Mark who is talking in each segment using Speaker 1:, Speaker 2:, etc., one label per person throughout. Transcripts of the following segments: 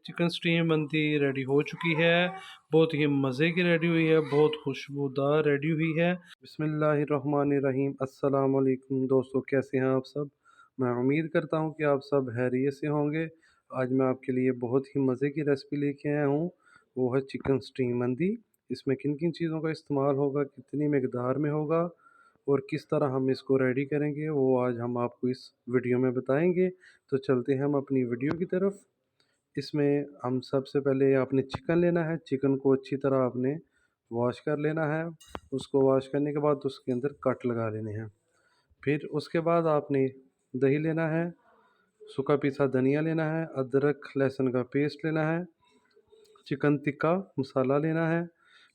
Speaker 1: Chicken steam बनती ready हो चुकी है। बहुत ही मज़े की रेडी हुई है, बहुत खुशबूदार रेडी हुई है। बिस्मिल्लाहिर्रहमानिर्रहीम। अस्सलाम वालेकुम दोस्तों, कैसे हैं आप सब? मैं उम्मीद करता हूं कि आप सब खैरियत से होंगे। आज मैं आपके लिए बहुत ही मज़े की रेसिपी लेके आया हूं, वो है चिकन स्टीम मंदी। इसमें किन किन चीज़ों का इस्तेमाल होगा, कितनी मकदार में होगा और किस तरह हम इसको रेडी करेंगे, वो आज हम आपको इस वीडियो में बताएंगे। तो चलते हैं हम अपनी वीडियो की तरफ। इसमें हम सबसे पहले आपने चिकन लेना है। चिकन को अच्छी तरह आपने वॉश कर लेना है। उसको वॉश करने के बाद उसके अंदर कट लगा लेने हैं। फिर उसके बाद आपने दही लेना है, सूखा पीसा धनिया लेना है, अदरक लहसुन का पेस्ट लेना है, चिकन टिक्का मसाला लेना है,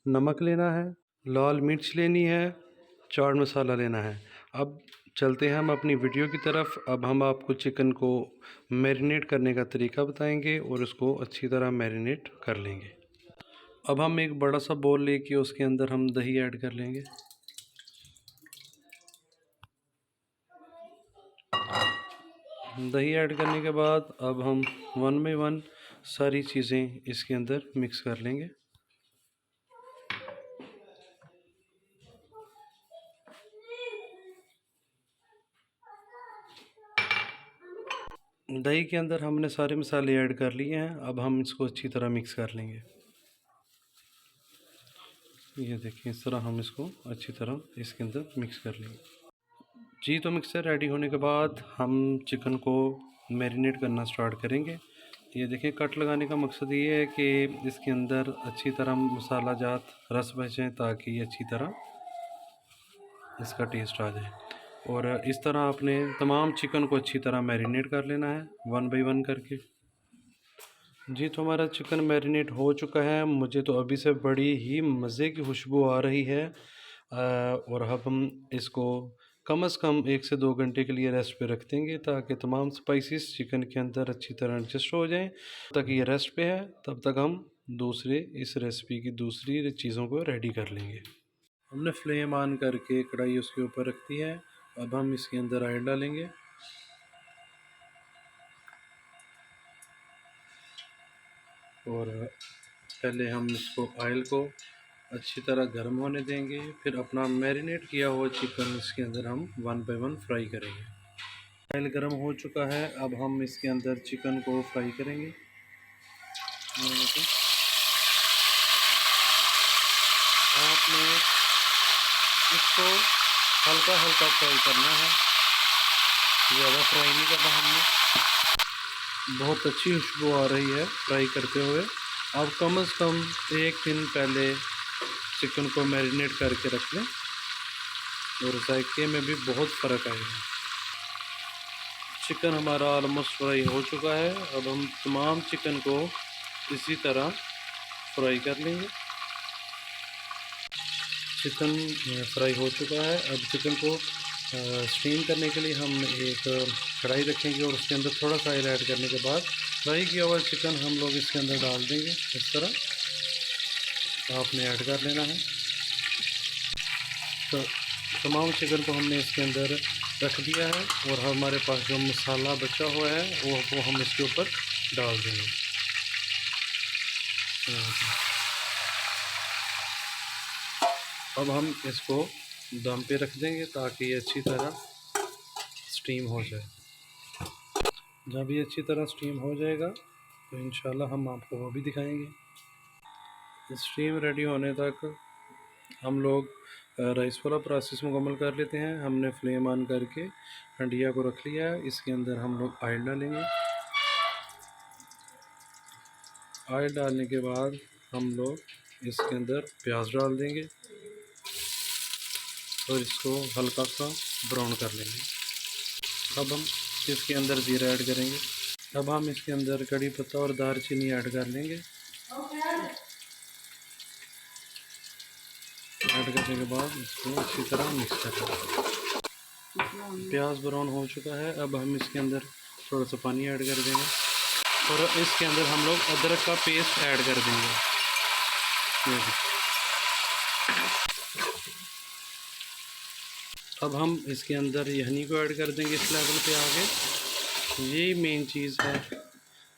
Speaker 1: नमक लेना है, लाल मिर्च लेनी है, चाट मसाला लेना है। अब चलते हैं हम अपनी वीडियो की तरफ। अब हम आपको चिकन को मैरिनेट करने का तरीका बताएंगे और उसको अच्छी तरह मैरिनेट कर लेंगे। अब हम एक बड़ा सा बोल लेके उसके अंदर हम दही ऐड कर लेंगे। दही ऐड करने के बाद अब हम वन बाई वन सारी चीज़ें इसके अंदर मिक्स कर लेंगे। दही के अंदर हमने सारे मसाले ऐड कर लिए हैं। अब हम इसको अच्छी तरह मिक्स कर लेंगे। ये देखिए, इस तरह हम इसको अच्छी तरह इसके अंदर मिक्स कर लेंगे जी। तो मिक्सर रेडी होने के बाद हम चिकन को मैरिनेट करना स्टार्ट करेंगे। ये देखिए, कट लगाने का मकसद ये है कि इसके अंदर अच्छी तरह मसाला जात रस बचे, ताकि अच्छी तरह इसका टेस्ट आ जाए। और इस तरह आपने तमाम चिकन को अच्छी तरह मैरिनेट कर लेना है, वन बाई वन करके जी। तो हमारा चिकन मैरिनेट हो चुका है। मुझे तो अभी से बड़ी ही मज़े की खुशबू आ रही है। और अब हम इसको कम से कम 1 से 2 घंटे के लिए रेस्ट पे रख देंगे, ताकि तमाम स्पाइसेस चिकन के अंदर अच्छी तरह एडजस्ट हो जाएं। तब तक ये रेस्ट पे है, तब तक हम इस रेसिपी की दूसरी चीज़ों को रेडी कर लेंगे। हमने फ्लेम ऑन करके कढ़ाई उसके ऊपर रख दी है। अब हम इसके अंदर ऑयल डालेंगे और पहले हम इसको ऑयल को अच्छी तरह गर्म होने देंगे। फिर अपना मैरिनेट किया हुआ चिकन इसके अंदर हम वन बाय वन फ्राई करेंगे। ऑयल गर्म हो चुका है, अब हम इसके अंदर चिकन को फ्राई करेंगे। आपने इसको हल्का हल्का फ्राई करना है, ज़्यादा फ्राई नहीं करना हमने। बहुत अच्छी खुशबू आ रही है फ्राई करते हुए। अब कम से कम 1 दिन पहले चिकन को मैरिनेट करके रख लें और जायके में भी बहुत फ़र्क आएगा। चिकन हमारा ऑलमोस्ट फ्राई हो चुका है। अब हम तमाम चिकन को इसी तरह फ्राई कर लेंगे। चिकन फ्राई हो चुका है। अब चिकन को स्टीम करने के लिए हम एक कढ़ाई रखेंगे और उसके अंदर थोड़ा सा ऑयल ऐड करने के बाद फ्राई किया हुआ चिकन हम लोग इसके अंदर डाल देंगे। इस तरह आपने ऐड कर लेना है। तो तमाम चिकन को हमने इसके अंदर रख दिया है और हमारे पास जो मसाला बचा हुआ है वो हम इसके ऊपर डाल देंगे। अब हम इसको दम पे रख देंगे ताकि ये अच्छी तरह स्टीम हो जाए। जब ये अच्छी तरह स्टीम हो जाएगा तो इंशाल्लाह हम आपको वो भी दिखाएंगे। स्टीम रेडी होने तक हम लोग राइस वाला प्रोसेस मुकम्मल कर लेते हैं। हमने फ्लेम ऑन करके हंडिया को रख लिया है। इसके अंदर हम लोग ऑयल डालेंगे। ऑयल डालने के बाद हम लोग इसके अंदर प्याज डाल देंगे और इसको हल्का सा ब्राउन कर लेंगे। अब हम इसके अंदर जीरा ऐड करेंगे। अब हम इसके अंदर कड़ी पत्ता और दालचीनी ऐड कर लेंगे। ऐड करने के बाद इसको अच्छी तरह मिक्स कर लेंगे। प्याज ब्राउन हो चुका है। अब हम इसके अंदर थोड़ा सा पानी ऐड कर देंगे और इसके अंदर हम लोग अदरक का पेस्ट ऐड कर देंगे। अब हम इसके अंदर यहनी को ऐड कर देंगे। इस लेवल पे आगे ये मेन चीज़ है